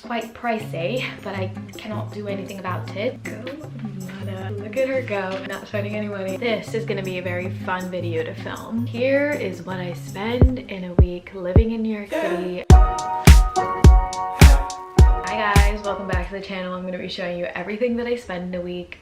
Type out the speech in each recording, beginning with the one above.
quite pricey, but I cannot do anything about it. Go Mana. Look at her go, not spending any money. This is gonna be a very fun video to film. Here is what I spend in a week living in New York City. Hi guys, welcome back to the channel. I'm gonna be showing you everything that I spend in a week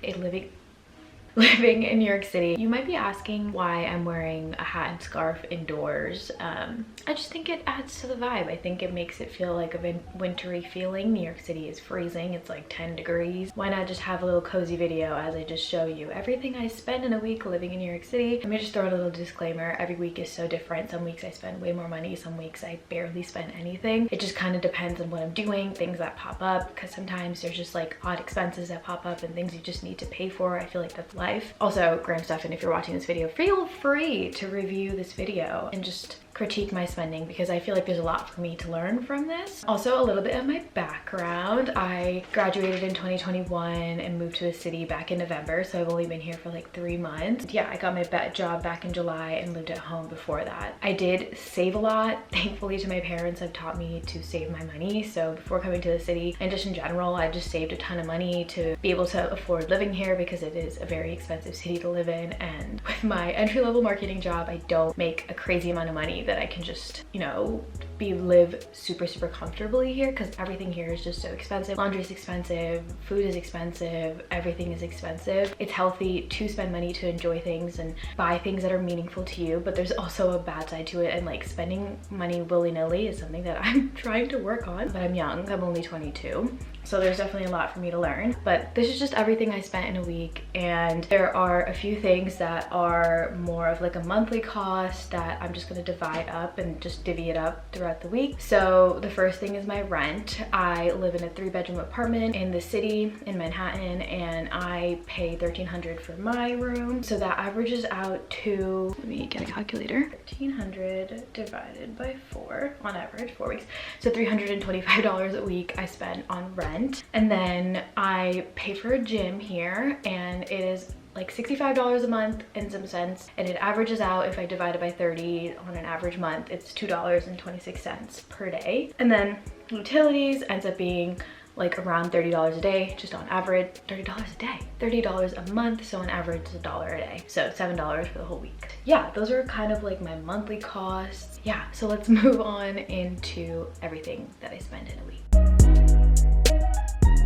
living in New York City. You might be asking why I'm wearing a hat and scarf indoors. I just think it adds to the vibe. I think it makes it feel like a wintry feeling. New York City is freezing. It's like 10 degrees. Why not just have a little cozy video as I just show you everything I spend in a week living in New York City. Let me just throw a little disclaimer. Every week is so different. Some weeks I spend way more money. Some weeks I barely spend anything. It just kind of depends on what I'm doing, things that pop up, because sometimes there's just like odd expenses that pop up and things you just need to pay for. I feel like that's life. Also, Graham Stefan, if you're watching this video, feel free to review this video and just critique my spending, because I feel like there's a lot for me to learn from this. Also, a little bit of my background. I graduated in 2021 and moved to the city back in November, so I've only been here for like 3 months. Yeah, I got my job back in July and lived at home before that. I did save a lot. Thankfully to my parents have taught me to save my money. So before coming to the city and just in general, I just saved a ton of money to be able to afford living here, because it is a very expensive city to live in. And with my entry-level marketing job, I don't make a crazy amount of money that I can just, you know, live super comfortably here, because everything here is just so expensive. Laundry is expensive, food is expensive, everything is expensive. It's healthy to spend money to enjoy things and buy things that are meaningful to you, but there's also a bad side to it, and like spending money willy-nilly is something that I'm trying to work on. But I'm young, I'm only 22, so there's definitely a lot for me to learn. But this is just everything I spent in a week, and there are a few things that are more of like a monthly cost that I'm just gonna divide up and just divvy it up throughout the week. So the first thing is my rent. I live in a 3-bedroom apartment in the city in Manhattan, and I pay $1,300 for my room. So that averages out to, let me get a calculator, 1,300 divided by 4 on average, 4 weeks. So $325 a week I spend on rent. And then I pay for a gym here, and it is like $65 a month and some cents, and it averages out, if I divide it by 30 on an average month, it's $2.26 per day. And then utilities ends up being like around $30 a day, just on average. $30 a day, $30 a month, so on average it's $1 a day, so $7 for the whole week. Yeah, those are kind of like my monthly costs. Yeah, so let's move on into everything that I spend in a week.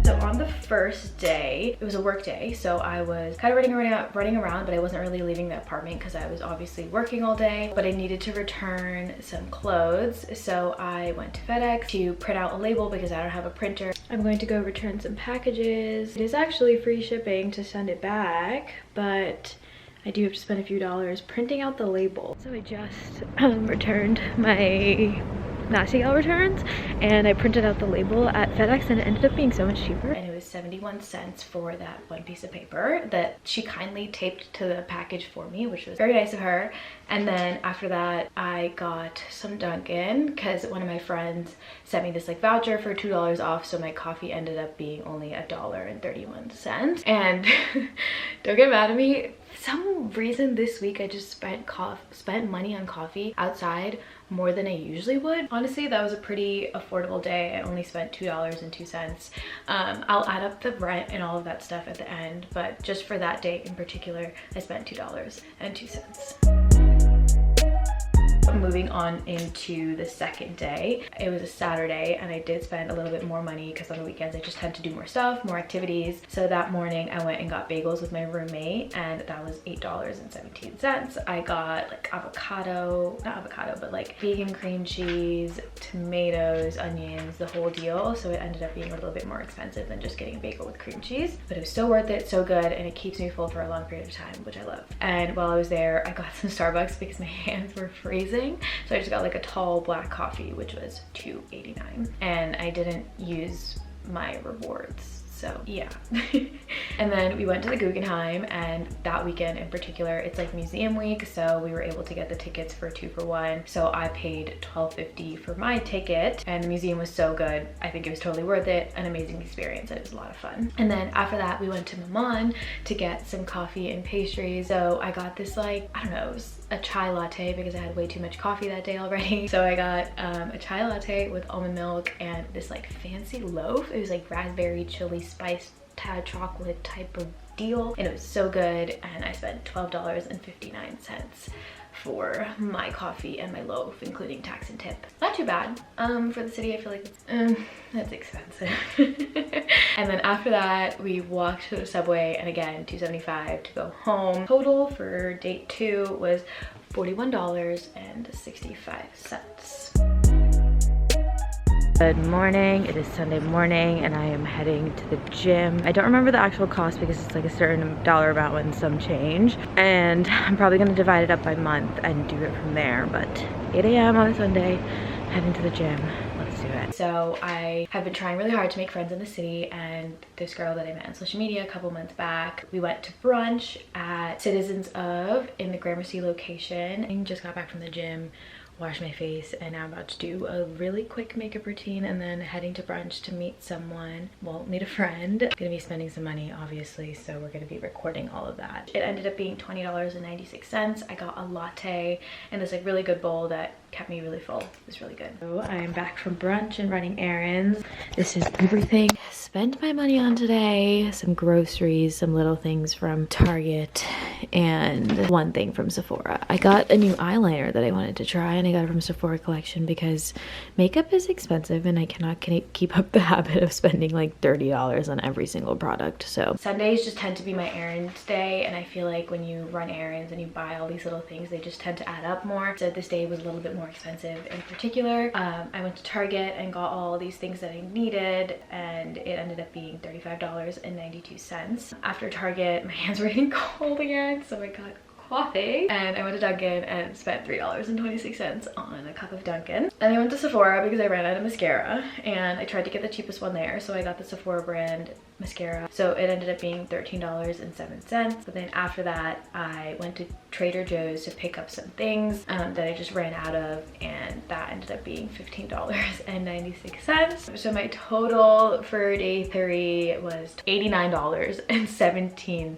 So on the first day, it was a work day, so I was kind of running around, but I wasn't really leaving the apartment because I was obviously working all day, but I needed to return some clothes. So I went to FedEx to print out a label because I don't have a printer. I'm going to go return some packages. It is actually free shipping to send it back, but I do have to spend a few dollars printing out the label. So I just returned my National returns, and I printed out the label at FedEx, and it ended up being so much cheaper. And it was 71 cents for that one piece of paper that she kindly taped to the package for me, which was very nice of her. And then after that, I got some Dunkin' because one of my friends sent me this like voucher for $2 off, so my coffee ended up being only $1.31. And don't get mad at me, for some reason this week I just spent money on coffee outside more than I usually would. Honestly, that was a pretty affordable day. I only spent $2.02. I'll add up the rent and all of that stuff at the end, but just for that day in particular, I spent $2.02. Moving on into the second day, it was a Saturday, and I did spend a little bit more money because on the weekends I just tend to do more stuff, more activities. So that morning I went and got bagels with my roommate, and that was $8.17. I got like not avocado, but like vegan cream cheese, tomatoes, onions, the whole deal. So it ended up being a little bit more expensive than just getting a bagel with cream cheese, but it was so worth it, so good, and it keeps me full for a long period of time, which I love. And while I was there, I got some Starbucks because my hands were freezing. So I just got like a tall black coffee, which was $2.89, and I didn't use my rewards. So yeah. And then we went to the Guggenheim, and that weekend in particular, it's like museum week, so we were able to get the tickets for 2 for 1. So I paid $12.50 for my ticket, and the museum was so good. I think it was totally worth it, an amazing experience, and it was a lot of fun. And then after that, we went to Maman to get some coffee and pastries. So I got this like, I don't know, it was a chai latte because I had way too much coffee that day already. So I got a chai latte with almond milk and this like fancy loaf. It was like raspberry chili spice chocolate type of deal, and it was so good. And I spent $12.59 for my coffee and my loaf, including tax and tip. Not too bad. For the city, I feel like that's expensive. And then after that, we walked to the subway, and again, $2.75 to go home. Total for date 2 was $41.65. Good morning. It is Sunday morning and I am heading to the gym. I don't remember the actual cost because it's like a certain dollar amount and some change, and I'm probably going to divide it up by month and do it from there. But 8 a.m. on a Sunday, heading to the gym. Let's do it. So I have been trying really hard to make friends in the city, and this girl that I met on social media a couple months back, we went to brunch at Citizens of in the Gramercy location. I just got back from the gym, wash my face, and now I'm about to do a really quick makeup routine and then heading to brunch to meet someone. Well, meet a friend. Gonna be spending some money, obviously, so we're gonna be recording all of that. It ended up being $20.96. I got a latte and this like really good bowl that kept me really full. It was really good. So I'm back from brunch and running errands. This is everything I spent my money on today. Some groceries, some little things from Target, and one thing from Sephora. I got a new eyeliner that I wanted to try, and I got it from Sephora collection because makeup is expensive and I cannot keep up the habit of spending like $30 on every single product. So Sundays just tend to be my errands day, and I feel like when you run errands and you buy all these little things, they just tend to add up more. So this day was a little bit more expensive in particular. I went to Target and got all these things that I needed, and it ended up being $35.92. After Target, my hands were getting cold again, so I got coffee and I went to Dunkin' and spent $3.26 on a cup of Dunkin'. And I went to Sephora because I ran out of mascara, and I tried to get the cheapest one there, so I got the Sephora brand mascara. So it ended up being $13.07. But then after that, I went to Trader Joe's to pick up some things that I just ran out of, and that ended up being $15.96. So my total for day 3 was $89.17.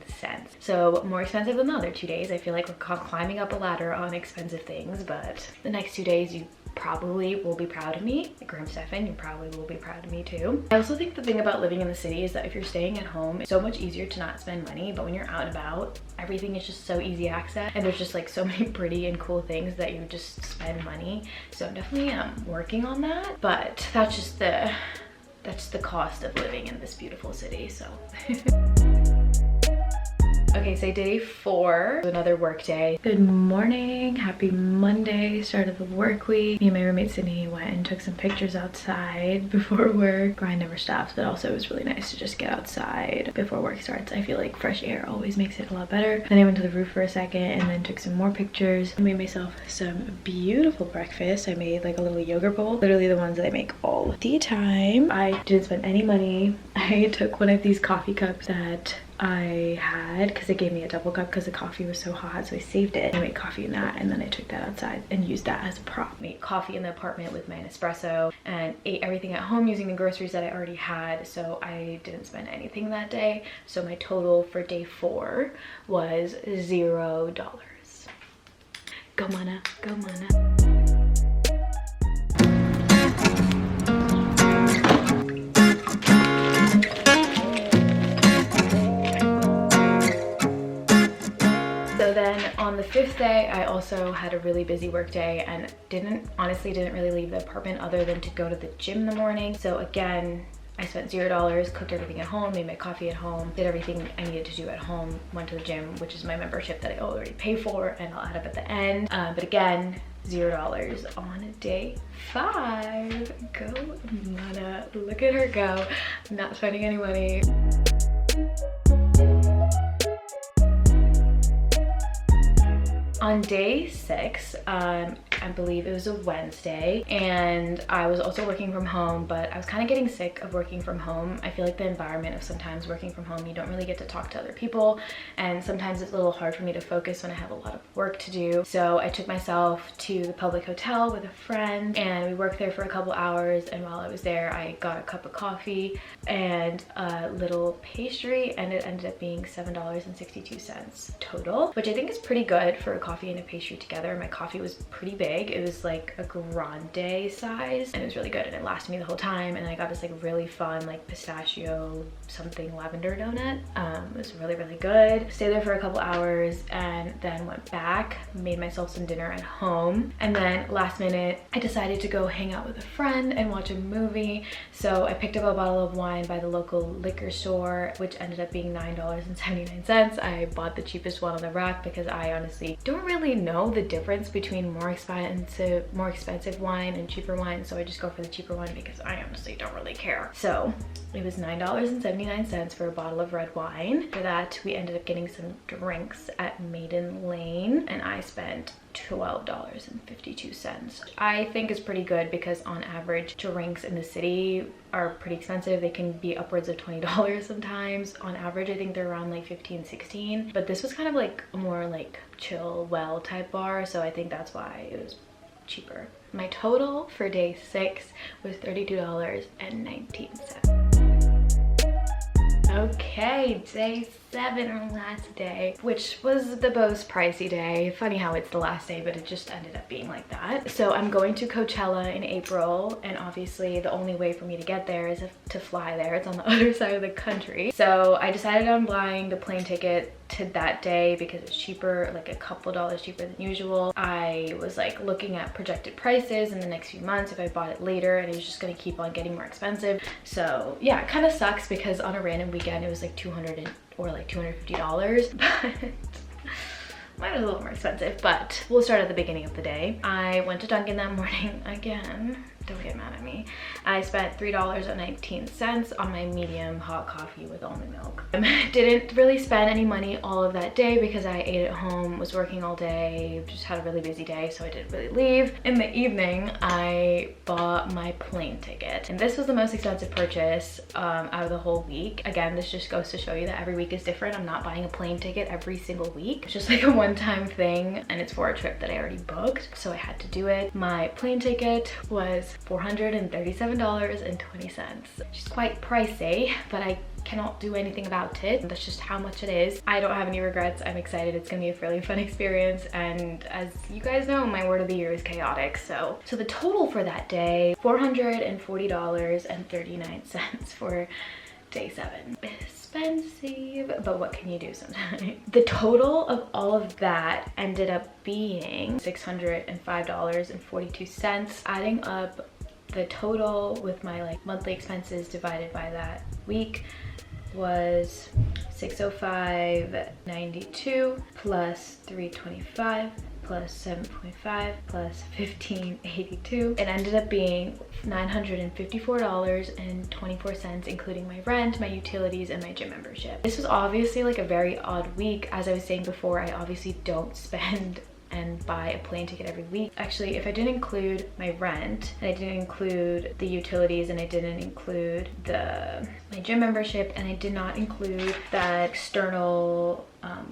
So more expensive than the other 2 days. I feel like we're climbing up a ladder on expensive things, but the next 2 days you probably will be proud of me. Like Graham Stefan, you probably will be proud of me too. I also think the thing about living in the city is that if you're staying at home, it's so much easier to not spend money, but when you're out and about, everything is just so easy access, and there's just like so many pretty and cool things that you just spend money. So I'm definitely working on that, but that's just the cost of living in this beautiful city. So okay, so day 4, another work day. Good morning, happy Monday, start of the work week. Me and my roommate Sydney went and took some pictures outside before work. Grind never stops, but also it was really nice to just get outside before work starts. I feel like fresh air always makes it a lot better. Then I went to the roof for a second and then took some more pictures. I made myself some beautiful breakfast. I made like a little yogurt bowl, literally the ones that I make all the time. I didn't spend any money. I took one of these coffee cups that I had because it gave me a double cup because the coffee was so hot, so I saved it. I made coffee in that, and then I took that outside and used that as a prop. Made coffee in the apartment with my Nespresso and ate everything at home using the groceries that I already had, so I didn't spend anything that day. So my total for day 4 was $0. Go Mana, go Mana. So then on the 5th day, I also had a really busy work day and honestly didn't really leave the apartment other than to go to the gym in the morning. So again, I spent $0, cooked everything at home, made my coffee at home, did everything I needed to do at home, went to the gym, which is my membership that I already pay for, and I'll add up at the end. But again, $0 on day 5. Go Mana, look at her go, not spending any money. On day 6, I I believe it was a Wednesday, and I was also working from home, but I was kind of getting sick of working from home. I feel like the environment of sometimes working from home, you don't really get to talk to other people, and sometimes it's a little hard for me to focus when I have a lot of work to do. So I took myself to the public hotel with a friend, and we worked there for a couple hours, and while I was there, I got a cup of coffee and a little pastry, and it ended up being $7.62 total, which I think is pretty good for a coffee and a pastry together. My coffee was pretty big. It was like a grande size, and it was really good, and it lasted me the whole time. And I got this like really fun like pistachio something lavender donut. It was really, really good. Stayed there for a couple hours and then went back, made myself some dinner at home, and then last minute I decided to go hang out with a friend and watch a movie. So I picked up a bottle of wine by the local liquor store, which ended up being $9.79. I bought the cheapest one on the rack because I honestly don't really know the difference between more expensive wine and cheaper wine, so I just go for the cheaper one because I honestly don't really care. So it was $9.79 for a bottle of red wine. For that, we ended up getting some drinks at Maiden Lane, and I spent $12.52. I think is pretty good because on average drinks in the city are pretty expensive. They can be upwards of $20 sometimes. On average I think they're around like 15, 16, but this was kind of like a more like chill well type bar, so I think that's why it was cheaper. My total for day 6 was $32.19. Okay, day 7, our last day, which was the most pricey day. Funny how it's the last day, but it just ended up being like that. So I'm going to Coachella in April, and obviously the only way for me to get there is to fly there. It's on the other side of the country. So I decided on buying the plane ticket to that day because it's cheaper, like a couple dollars cheaper than usual. I was like looking at projected prices in the next few months if I bought it later, and it was just gonna keep on getting more expensive. So yeah, it kind of sucks because on a random weekend it was like $200 or like $250, but mine was a little more expensive. But we'll start at the beginning of the day. I went to Dunkin' that morning again. Don't get mad at me. I spent $3.19 on my medium hot coffee with almond milk. Didn't really spend any money all of that day because I ate at home, was working all day, just had a really busy day, so I didn't really leave. In the evening, I bought my plane ticket, and this was the most expensive purchase out of the whole week. Again, this just goes to show you that every week is different. I'm not buying a plane ticket every single week. It's just like a one-time thing, and it's for a trip that I already booked, so I had to do it. My plane ticket was $437.20, which is quite pricey, but I cannot do anything about it. That's just how much it is. I don't have any regrets. I'm excited. It's gonna be a really fun experience, and as you guys know, my word of the year is chaotic. So the total for that day, $440.39 for day 7. Expensive, but what can you do sometimes? The total of all of that ended up being $605.42, adding up the total with my like monthly expenses divided by that week was $605.92 plus $325 plus 7.5 plus 15.82. It ended up being $954.24, including my rent, my utilities, and my gym membership. This was obviously like a very odd week. As I was saying before, I obviously don't spend and buy a plane ticket every week. Actually, if I didn't include my rent, and I didn't include the utilities, and I didn't include my gym membership, and I did not include that external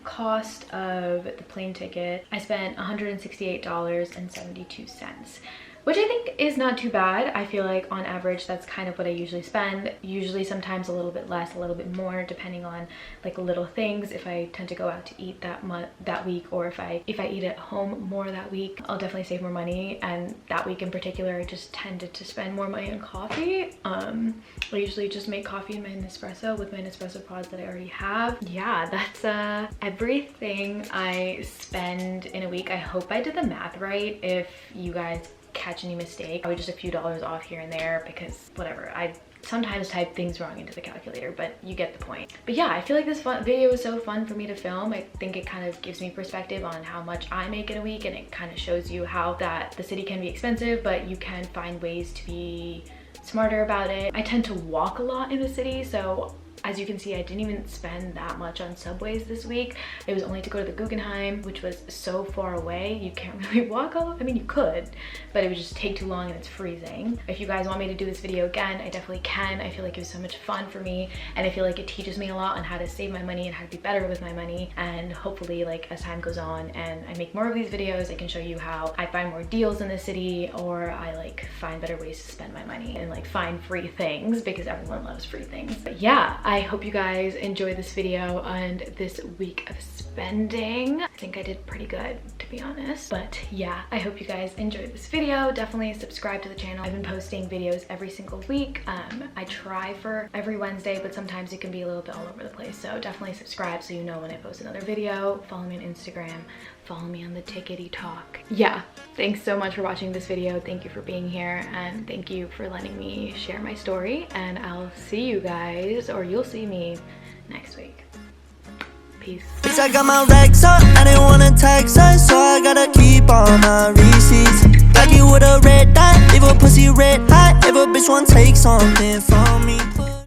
cost of the plane ticket, I spent $168.72. which I think is not too bad. I feel like on average that's kind of what I usually spend. Usually sometimes a little bit less, a little bit more, depending on like little things. If I tend to go out to eat that week, or if I eat at home more that week, I'll definitely save more money. And that week in particular, I just tended to spend more money on coffee. I usually just make coffee in my Nespresso with my Nespresso pods that I already have. Yeah, that's everything I spend in a week. I hope I did the math right. If you guys catch any mistake, probably just a few dollars off here and there, because whatever, I sometimes type things wrong into the calculator, but you get the point. But yeah, I feel like this video was so fun for me to film. I think it kind of gives me perspective on how much I make in a week, and it kind of shows you how that the city can be expensive, but you can find ways to be smarter about it. I tend to walk a lot in the city, so As you can see, I didn't even spend that much on subways this week. It was only to go to the Guggenheim, which was so far away. You can't really walk all, I mean, you could, but it would just take too long and it's freezing. If you guys want me to do this video again, I definitely can. I feel like it was so much fun for me, and I feel like it teaches me a lot on how to save my money and how to be better with my money. And hopefully, like, as time goes on and I make more of these videos, I can show you how I find more deals in the city, or I like find better ways to spend my money and like find free things, because everyone loves free things. But yeah, I hope you guys enjoyed this video and this week of spending. I think I did pretty good, to be honest. But yeah, I hope you guys enjoyed this video. Definitely subscribe to the channel. I've been posting videos every single week. I try for every Wednesday, but sometimes it can be a little bit all over the place. So definitely subscribe so you know when I post another video. Follow me on Instagram. Follow me on the Tickety Talk. Yeah, thanks so much for watching this video. Thank you for being here, and thank you for letting me share my story. And I'll see you guys, or you'll see me next week. Peace. Bitch, I got my racks up, I didn't wanna tax us, so I gotta keep all my receipts. Got you with a red dot, leave a pussy red hot, if a bitch wanna take something from me.